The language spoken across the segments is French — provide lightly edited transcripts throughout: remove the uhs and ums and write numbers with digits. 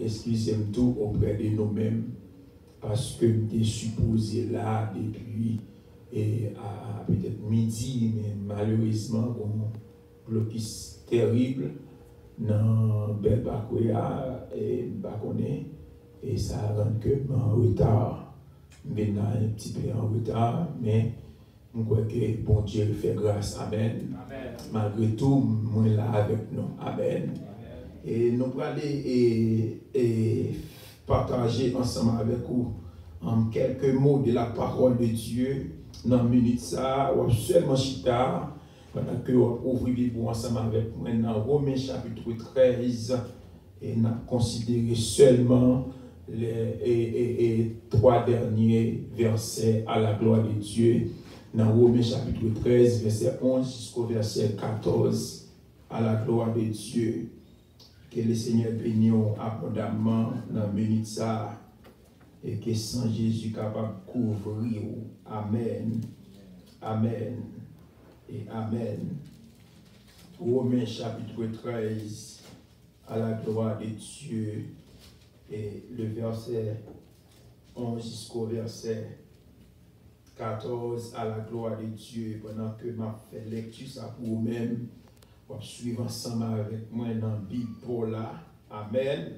excusez-moi tout auprès de nous-mêmes parce que nous sommes supposés là depuis à peut-être midi, mais malheureusement, un blocus terrible dans Belbakoya et Bakoné, et ça rend que en retard. Maintenant, un petit peu en retard, mais je crois que bon Dieu fait grâce. Amen. Amen. Malgré tout, moi là avec nous. Amen. Amen. Et nous allons aller et partager ensemble avec vous en quelques mots de la parole de Dieu. Dans une minute, ça, ou seulement chita, pendant que vous ouvrez Bible ensemble avec moi dans Romains chapitre 13, et nous considéré seulement les 3 derniers versets à la gloire de Dieu. Dans Romains chapitre 13, verset 11 jusqu'au verset 14, à la gloire de Dieu. Que le Seigneur bénisse abondamment dans la minute ça. Et que sans Jésus capable de couvrir. Amen. Amen. Et Amen. Romains chapitre 13, à la gloire de Dieu. Et le verset 11 jusqu'au verset 14, à la gloire de Dieu. Pendant que je fais lecture ça pour vous-même, vous suivre ensemble avec moi dans la Bible pour là. Amen.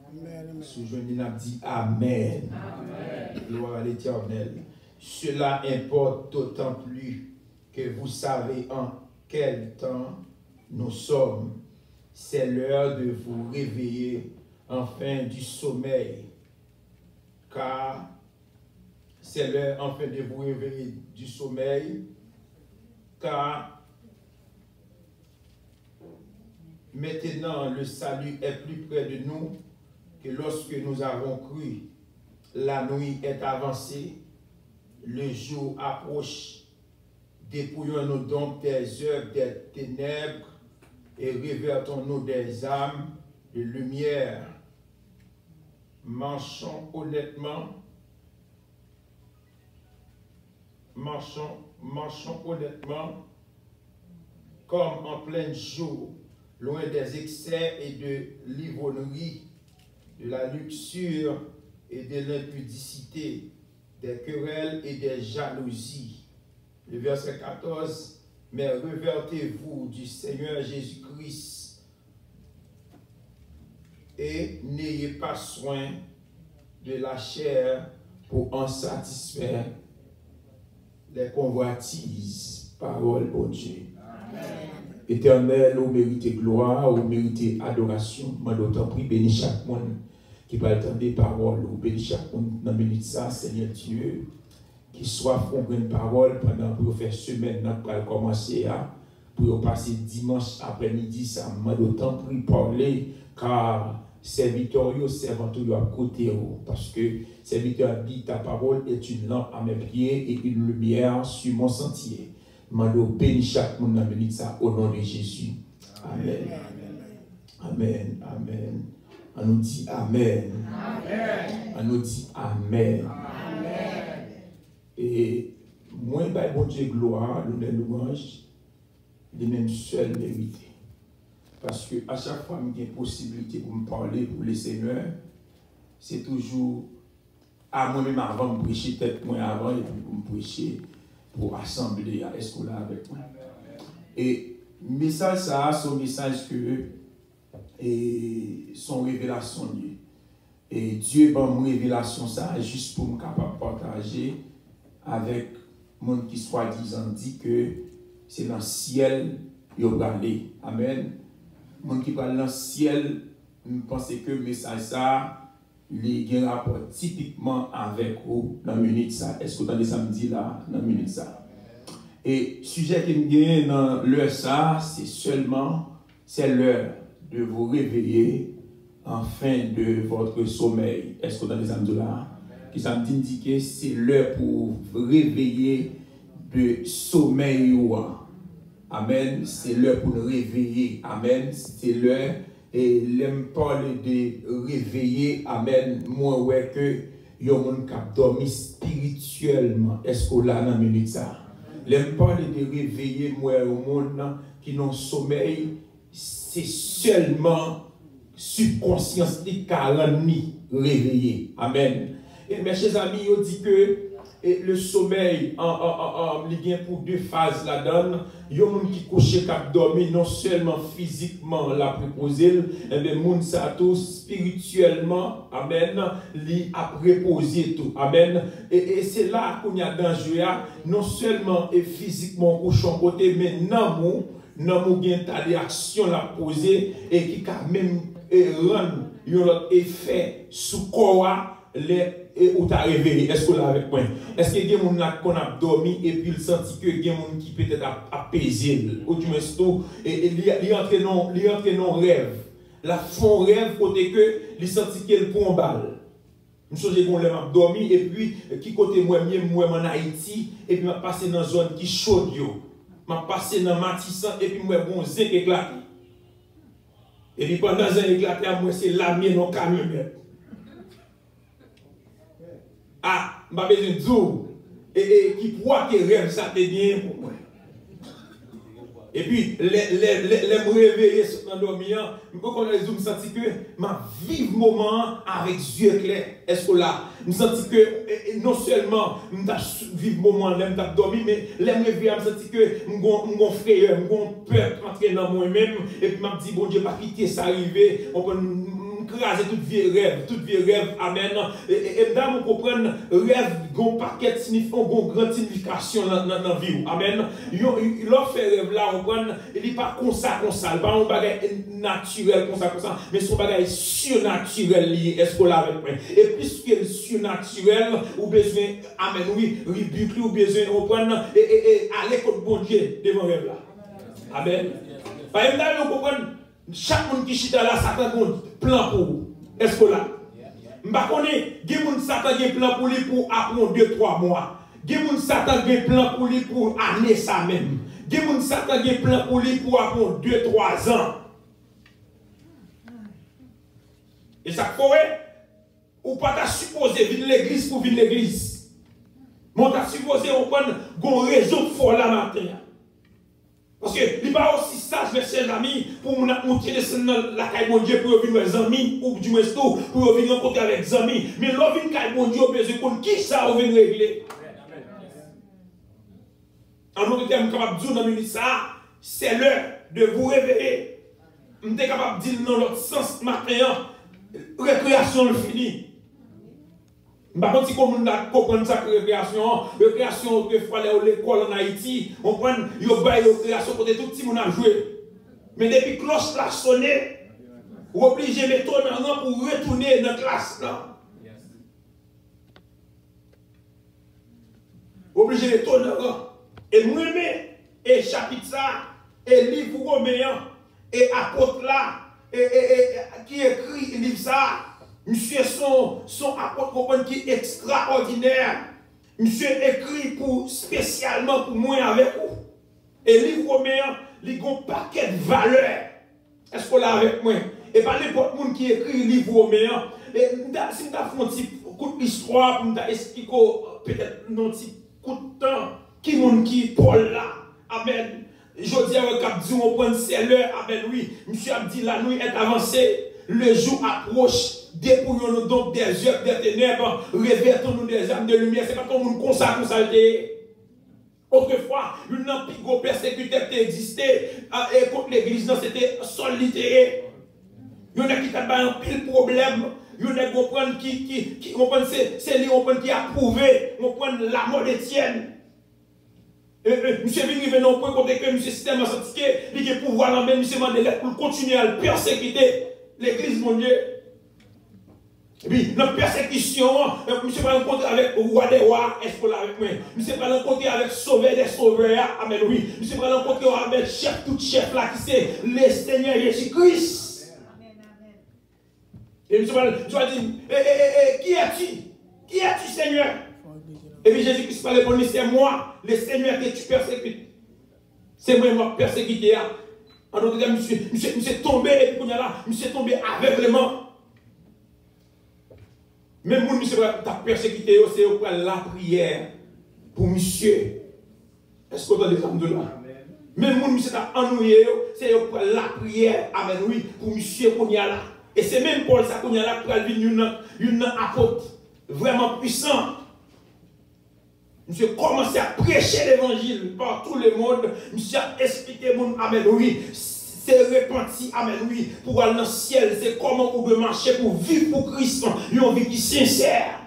Amen. Sous-jeune a dit Amen. Amen. Gloire à l'Éternel. Cela importe d'autant plus que vous savez en quel temps nous sommes. C'est l'heure de vous réveiller enfin du sommeil. Car c'est l'heure enfin de vous réveiller du sommeil. Car maintenant le salut est plus près de nous que lorsque nous avons cru. La nuit est avancée, le jour approche. Dépouillons-nous donc des œuvres des ténèbres et revêtons-nous des âmes de lumière. Marchons honnêtement. Marchons honnêtement comme en plein jour, loin des excès et de l'ivrognerie, de la luxure et de l'impudicité, des querelles et des jalousies. Le verset 14, mais revêtez-vous du Seigneur Jésus-Christ et n'ayez pas soin de la chair pour en satisfaire les convoitises. Parole, bon Dieu. Amen. Éternel, vous méritez gloire, vous méritez adoration. Je d'autant prie, bénis chaque monde qui va entendre des paroles, vous bénis chaque monde dans la minute ça, Seigneur Dieu, qui soit pour une parole pendant pour faire semaine, pour commencer pour passer dimanche après-midi, ça m'a d'autant pris parler, car serviteur, servant à côté, parce que serviteur dit ta parole est une lampe à mes pieds et une lumière sur mon sentier. Mando bénis chaque monde dans minute ça au nom de Jésus. Amen. Amen. Amen. On nous dit Amen. Amen. On nous dit Amen. Amen. Et moi, bon Dieu, gloire, nous les louanges, les mêmes seuls mérités. Parce que à chaque fois que j'ai possibilité pour me parler pour les seigneurs, c'est toujours à moi-même avant de prêcher, peut-être moi avant, et puis pour me prêcher, pour assembler à l'escola avec moi. Et message ça, son message que et son révélation. Et Dieu m'a une révélation ça juste pour me capable partager avec mon qui soi-disant dit que c'est dans le ciel il va aller. Amen. Mon qui parle dans le ciel, je pense que le message ça il a un rapport typiquement avec vous dans la minute ça. Est-ce que vous entendez samedi là dans la minute ça? Et le sujet qui me gagne dans l'heure ça, c'est l'heure de vous réveiller en fin de votre sommeil. Est-ce que vous entendez samedi là? Qui ça me dit que c'est l'heure pour vous réveiller de sommeil. Amen. C'est l'heure pour nous réveiller. Amen. C'est l'heure. Et l'aime parler de réveiller, amen, moi ouais que yon moun kap dormi spirituellement. Est-ce qu'on l'a dans la minute ça? L'aime parler de réveiller moi au monde qui n'ont sommeil, c'est seulement subconscience li ni réveillé. Amen. Et mes chers amis, on dit que le sommeil, il y a pour deux phases la donne. Il y a des gens qui couchent cap dormir non seulement physiquement la préposé, mais les gens ça tout spirituellement, amen, li a reposé tout. Amen. Et c'est là qu'on y a danger, non seulement et physiquement couchant côté, mais non mon gain ta réaction la poser et qui quand même rendre un effet sous corps ou t'as réveillé. Est-ce que là avec moi? Est-ce qu'il y a des gens qui ont dormi et puis il senti que il y a des gens qui peut-être apaisé ou du moins tout et il entre non rêve. La fond rêve côté que il senti qu'il prend balle. Je suis qu'on l'a dormi et puis qui côté moi-même en Haïti et puis m'a passé dans zone qui chaude yo. M'a passé dans Matissan et puis moi bon zinc éclaté. Et puis pendant un éclaté moi c'est la mienne en camionnette. Ah, m'a besoin de zoom et qui croit que rêve ça te bien pour moi. Et puis les me réveiller dans dormir, je connais les zoom senti que m'a vivre moment avec yeux clairs. Est-ce que là, je senti que non seulement m'ta vivre moment là m'ta dormi mais les me réveiller me senti que m'gon frayeur, m'gon peur entrer dans moi-même et puis m'a dit bon Dieu pas quitter ça arriver, on peut craser toute vie rêve, amen. Et madame, vous comprenez, rêve, gon paquet signifiant, gon grande signification dans la vie, amen. L'on fait rêve là, on prend, il n'est pas comme ça, pas un bagage naturel comme ça, mais son bagage surnaturel lié, est-ce qu'on l'a avec moi? Et puisque est surnaturel, ou besoin, amen, oui, rebuque, ou besoin, on prend, et aller contre bon Dieu devant rêve là. Amen. Par exemple, vous comprenez, chaque monde qui chita là, Satan a un plan pour vous. Est-ce que là? Je ne sais pas, il y a des Satan a un plan pour lui pour apprendre 2-3 mois. Il y a des Satan a un plan pour lui pour année ça même. Il y a des Satan a un plan pour lui pour apprendre 2-3 ans. Et ça fait, ou pas t'as supposé venir l'église pour venir l'église. Mais t'as supposé on prend un réseau fort là matin. Parce que il n'est pas aussi sage, mes chers amis, pour monter dans la caille mon Dieu pour venir mes amis, ou du moins pour venir rencontrer avec des amis. Mais l'on vient caille mon Dieu, on besoin de qui ça on vient régler. En d'autres termes, capable de dire dans le ça, c'est l'heure de vous réveiller. Je suis capable de dire dans l'autre sens matin, récréation le fini. Par contre, si on comprend ça, récréation, autrefois, l'école en Haïti, on prend, il y a une récréation côté tout le monde a joué. Mais depuis que cloche l'a sonné, vous êtes obligé de mettre en rang pour retourner dans la classe. Vous êtes obligé de mettre en rang. Et moi-même, et chapitre ça, et livre romain, et apôtre là, et qui écrit livre ça. Monsieur son apôtre qui est extraordinaire. Monsieur écrit spécialement pour moi avec vous. Et livre romain, il a un paquet de valeurs. Est-ce qu'on l'a avec moi? Et pas n'importe qui qui écrit livre romain. Et si nous avons un petit coup d'histoire pour nous expliquer peut-être un petit coup de temps qui Paul là. Amen. Je dis à Cap dit on prend c'est l'heure. Amen. Oui. Monsieur a dit la nuit est avancée. Le jour approche. Dépouillons-nous donc des œuvres des ténèbres, revêtons-nous des âmes de lumière. C'est pas comme on consacre autrefois, une plus persécuteur qui existait et contre l'église, c'était solitaire. Il y en a qui ont un pile problème. Il y en a qui comprennent c'est lui qui a prouvé, on prend la mort d'Étienne. Monsieur Vini vient au point côté que monsieur système a senti qu'il a pouvoir l'emmener monsieur Mandela pour continuer à persécuter l'église mon Dieu. Et puis, dans la persécution, je ne suis pas rencontré avec le roi des rois, est-ce que là avec moi? Je ne suis pas rencontré avec sauveur des sauveurs, amen, oui. Je ne suis pas rencontré avec chef, tout chef là, qui c'est le Seigneur Jésus-Christ. Et je me suis dit, qui es-tu? Qui es-tu, Seigneur? Et puis Jésus-Christ parlait pour lui, c'est moi, le Seigneur que tu persécutes. C'est moi qui m'a persécuté. En d'autres termes, je suis tombé, et puis je suis tombé aveuglement. Même si monsieur t'a persécuté, c'est pour la prière pour monsieur. Est-ce que vous avez des hommes de là? Même si monsieur t'a ennuyé, c'est pour la prière, amen, oui, pour monsieur qu'on y a là. Et c'est même Paul ça qu'on a là pour une apôtre vraiment puissant. Monsieur commence à prêcher l'évangile par tout le monde. Monsieur a expliqué mon amen oui. C'est repenti, amen oui, pour aller dans le ciel. C'est comment vous devez marcher pour vivre pour Christ. Une vie qui est sincère.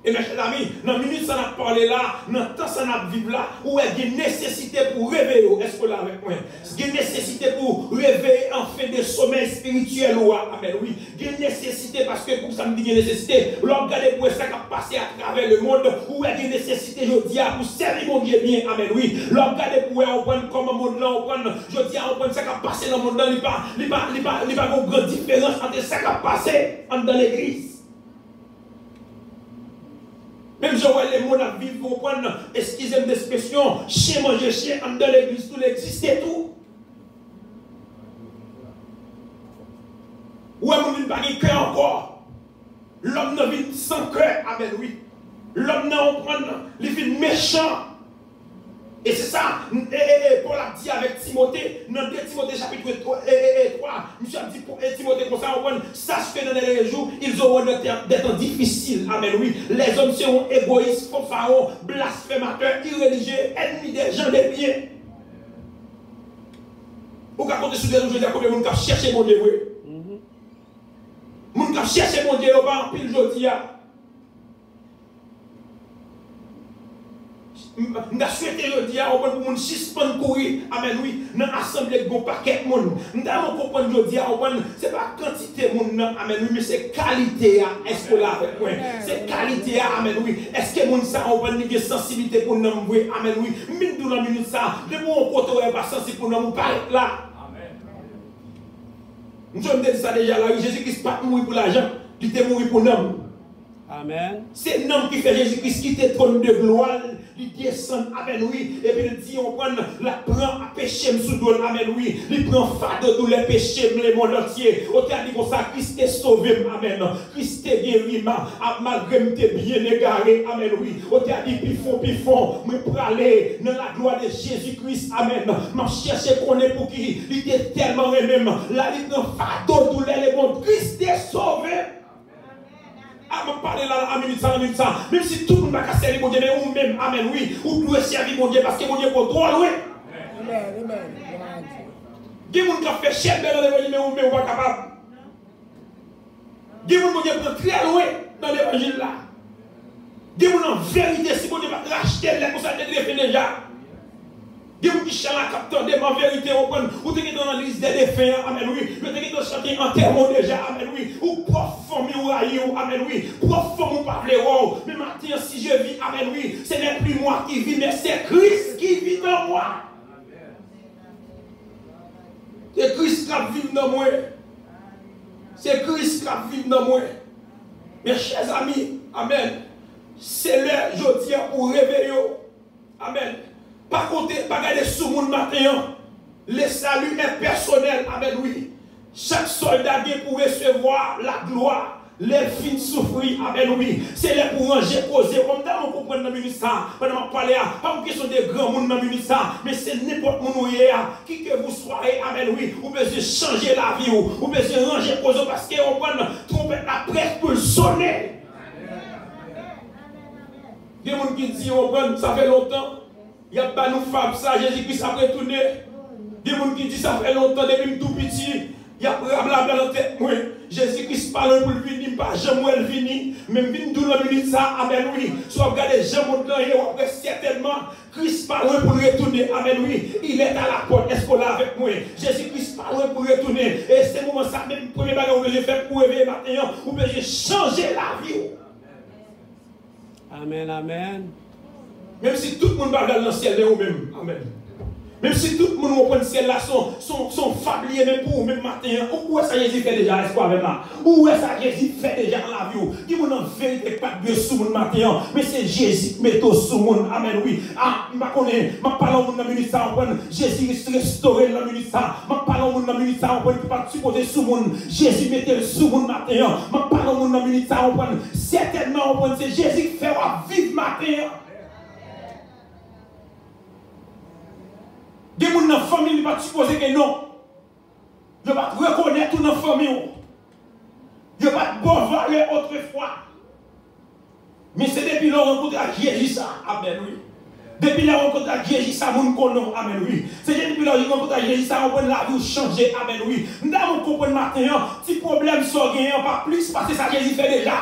Et mes chers amis, dans la minute ça n'a parlé là, dans le temps ça n'a vivre là, où il y a une nécessité pour réveiller. Est-ce que là avec moi? Il y a une nécessité pour réveiller en fait des sommeils spirituels. Amen, oui. Il y a une nécessité parce que pour ça me dit qu'il y a une nécessité. L'homme regarde pour ça qui a passé à travers le monde, où il y a une nécessité, je dis, pour servir mon Dieu bien. Amen, oui. L'homme regarde pour comprendre comment le monde là, je dis, on prend ça qui a passé dans le monde là, il n'y a pas une grande différence entre ça qui a passé dans l'église. Même si les mots à vivre, vous comprenez, excusez-moi d'expression, chien manger chien, dans l'église, tout existe et tout. Ou est-ce qu'on n'a pas de cœur encore? L'homme n'a vit sans cœur, amen, oui. L'homme n'a pas de vit méchant. Et c'est ça, Paul a dit avec Timothée, dans 2 Timothée chapitre 3, monsieur a dit pour Timothée comme ça, sache que dans les jours, ils auront des temps difficiles. Amen, oui. Les hommes seront égoïstes, fanfarons, blasphémateurs, irréligieux, ennemis des gens des biens. Vous pouvez compter sur des gens, je dis à combien de gens chercher mon Dieu, oui. Moun qui chercher mon Dieu, on va en pile jodi. Nous souhaité le dire, on peut suspendre courir, amen oui, dans l'assemblée de paquet de monde. Nous avons compris le dire, ce n'est pas quantité de monde, amen oui, mais c'est qualité, est-ce que là avec moi? C'est qualité, amen oui. Est-ce que monde ça, on va une sensibilité pour nous, amen oui. Mine de la minute ça, de mon côté, on n'est pas sensible pour nous, pas être là. Nous avons dit ça déjà là, Jésus-Christ pas mourir pour l'argent, il était mourir pour nous. Amen. C'est l'homme qui fait Jésus-Christ qui te trône de gloire. Il descend, amen, oui. Et puis il dit, on prend la prend à péché sous dos, amen, oui. Il prend fardeau tous les péchés, le monde entier. On t'a dit comme ça, Christ est sauvé, amen. Christ est guéri, malgré que tu es bien égaré, amen, oui. On t'a dit, pifon, mais pour aller dans la gloire de Jésus-Christ, amen. Ma cherche qu'on est pour qui, il était tellement même. Là, il prend fardeau tous les mondes. Christ est sauvé. À me parler là, à minute ça. Même si tout le monde va casser les bon Dieu, mais ou même, amen, oui, ou doit servir mon Dieu parce que mon Dieu est droit, oui. Amen. Il y a des gens qui ont fait cher dans l'évangile, mais ou même pas capable. Il y a des gens qui prend très loin dans l'évangile là. Il y a des gens en vérité, si mon Dieu va racheter les conseils de défense déjà. Il y a des gens qui chantent la capteur de ma vérité, ou tu es dans la liste des défunts, amen, oui. Ou tu es dans chanter en termes déjà, amen, oui. Ou profond, ou amen, oui. Profond, ou pas mais maintenant, si je vis, amen, oui, ce n'est plus moi qui vis, mais c'est Christ qui vit dans moi. C'est Christ qui vit dans moi. C'est Christ qui vit dans moi. Mes chers amis, amen. C'est l'heure, je dis, pour réveiller. Amen. Pas compter, pas garder sous mon matin. Le salut est personnel. Amen, oui. Chaque soldat vient pour recevoir la gloire. Les fins souffrir. Amen, oui. C'est là pour ranger, poser. Comme dans on comprend dans le ministère. Pendant que parler, pas une question de grands monde dans le ministère. Mais c'est n'importe où qui que vous soyez. Amen, oui. Vous pouvez changer la vie. Vous pouvez ranger, poser. Parce qu'on prend trompette la presse pour sonner. Il y a des gens qui disent, ça fait longtemps. Il y a pas nous femmes ça, Jésus-Christ a retourné. Il y a des gens qui disent, ça fait longtemps, depuis tout petit. Il y a blabla dans la tête. Jésus-Christ parle pour venir, pas jamais elle venir. Même vient dans la minute ça, amen oui. Soit regardez, jamais dans et après certainement, Christ parle pour retourner, amen oui. Il est à la porte, est-ce qu'on l'a avec moi? Jésus-Christ parle pour retourner. Et c'est moment ça, même le premier bagage que j'ai fait pour réveiller maintenant, vous pouvez changer la vie. Amen, amen. Même si tout le monde va dans le ciel, mais vous-même. Amen. Même si tout le monde va prendre le ciel là, sont fabliers, même pour vous-même matin. Où est-ce que Jésus fait déjà, est-ce avec là? Où est-ce que Jésus fait déjà dans la vie? Dis-moi en vérité, pas de Dieu sous mon matin, mais c'est Jésus qui met tout sous mon. Amen, oui. Ah, je connais, je parle au monde dans le ministère, Jésus restauré dans le ministère. Je parle au monde dans le ministère, on ne peut pas supposer sous mon. Jésus mettez le sous mon matin. Je parle au monde dans le ministère, certainement, c'est Jésus qui fait vivre matin. Des gens dans la famille ne pas supposer que non. Je Vous pas reconnaître tout dans la famille. Vous pas de bon valeur autrefois. Mais c'est depuis la rencontre avec Jésus ça. Amen, oui. Depuis la rencontre avec Jésus ça, mon connaît. Amen, oui. C'est depuis la rencontre avec Jésus ça, on peut la vie changer. Amen, oui. Nous avons compris matin, si problème soit gagné, pas plus, parce que ça Jésus fait déjà.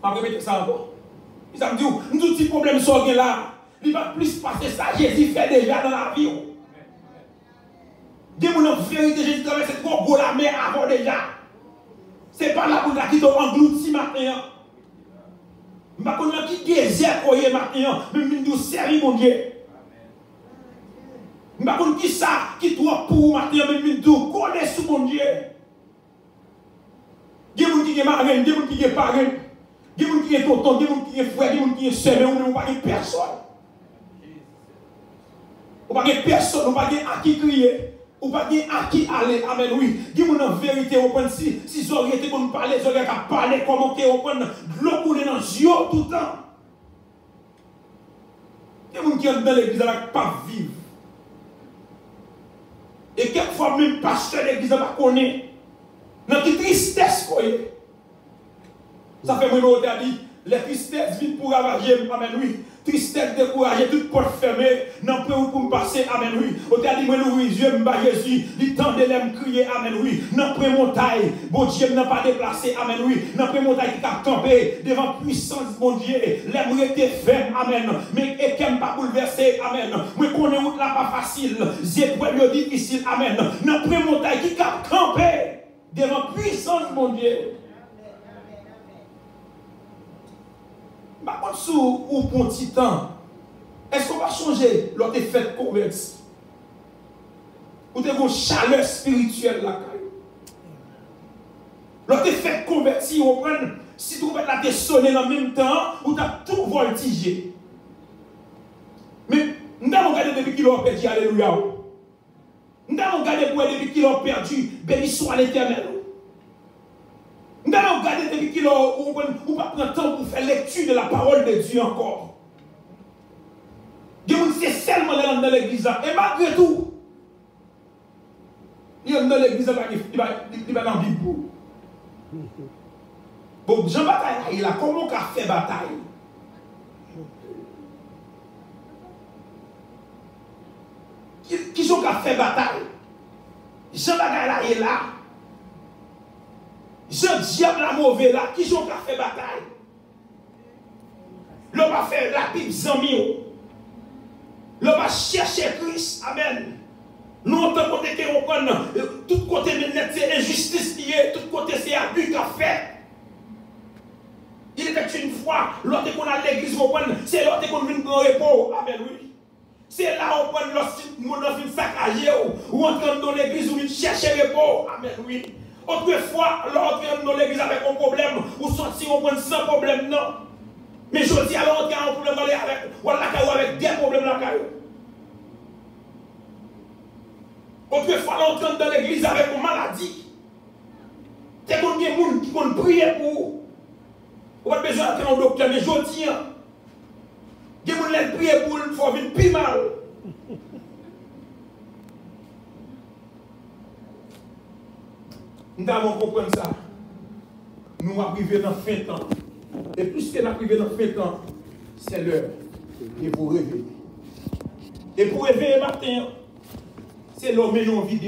Je vais répéter ça encore. Ça me dit, nous avons petit problème soit gagné là. Il va plus parce que ça Jésus fait déjà dans la vie. Des gens en vérité, Jésus traverse cette gros la mer avant déjà. C'est pas là pour la qui englouti matin. Je ne sais pas qui désert pour y matin, mais nous servir mon Dieu. Je ne sais pas qui ça, qui doit pour matin, mais nous connaît sous mon Dieu. Il y a des gens qui sont marraines, des gens qui sont parrains, des gens qui sont tontons, des gens qui sont frères, des gens qui sont sœurs, mais on n'a pas personne. On n'a pas personne, on n'a pas à qui crier. Ou pas à qui aller, amen, oui. Dis-moi en vérité, si vous auriez été pour nous parler, vous auriez qu'à parler, commenter, vous prenez de l'eau couler dans les yeux tout le temps. Il y a des gens qui sont dans l'église, avec pas vivre. Et quelquefois, même pasteur de l'église, pas connaît. Dans quelle tristesse, quoi. Ça fait moi, on dit, les tristesses viennent pour ravager, amen, oui. Tristesse, découragée, toute porte fermée, non plus pour me passer, amen, oui. On t'a dit, moi, nous, Dieu, m'ba Jésus, il tend de l'aime crier, amen, oui. Non plus montagne, bon Dieu, n'a pas déplacé, amen, oui. Non plus montagne qui a campé devant puissance, mon Dieu, l'aime était ferme, amen. Mais et qu'elle pas bouleversé, amen. Moi, connais route là pas facile, c'est pour le difficile, amen. Non plus montagne qui a campé devant puissance, mon Dieu. Par contre, sous ou pour un petit temps, est-ce qu'on va changer l'autre fait converti? Ou t'es une chaleur spirituelle là? L'autre fait converti, on prend, si tu vas la sonner en même temps, ou tu as tout voltigé. Mais nous avons regardé depuis qu'il a perdu, alléluia. Nous avons regardé depuis qu'il a perdu, béni soit l'Éternel. Nous allons regarder depuis qu'il ou pas prendre temps pour faire lecture de la parole de Dieu encore. Dieu c'est seulement dans l'église. Et malgré tout, il est dans l'église, il va dans la Bible. Bon, Jean Bataille, il a comment qu'a fait bataille? Qui sont qu'a fait bataille? Jean Bataille est là. Jean diable la mauvais là, qui sont fait bataille. L'homme va faire la Bible zami. L'homme va chercher Christ. Amen. Nous, en tant que prendre tout côté c'est injustice liée, tout côté c'est abus qu'a fait. Il était une fois, l'autre qu'on a à l'église, c'est l'autre qu'on vient dans le repos. Amen, oui. C'est là où on prend l'autre saccagé ou on entre dans l'église où on cherche le repos. Amen, oui. Autrefois, l'autre dans l'église avec un problème, ou sorti, on prend sans problème, non. Mais je dis à l'autre qui a un problème avec des problèmes là. Autrefois, l'autre dans l'église avec une maladie. C'est qu'on y a des gens qui vont prier pour. On n'a pas besoin d'entrer en docteur, mais je dis, il y a des gens qui prier pour, il faut vivre plus mal. Nous avons compris ça. Nous arrivons dans la fin de temps. Et puisque nous arrivons dans la fin de temps, c'est l'heure de vous réveiller. Et pour réveiller matin, c'est l'homme et non vidéo.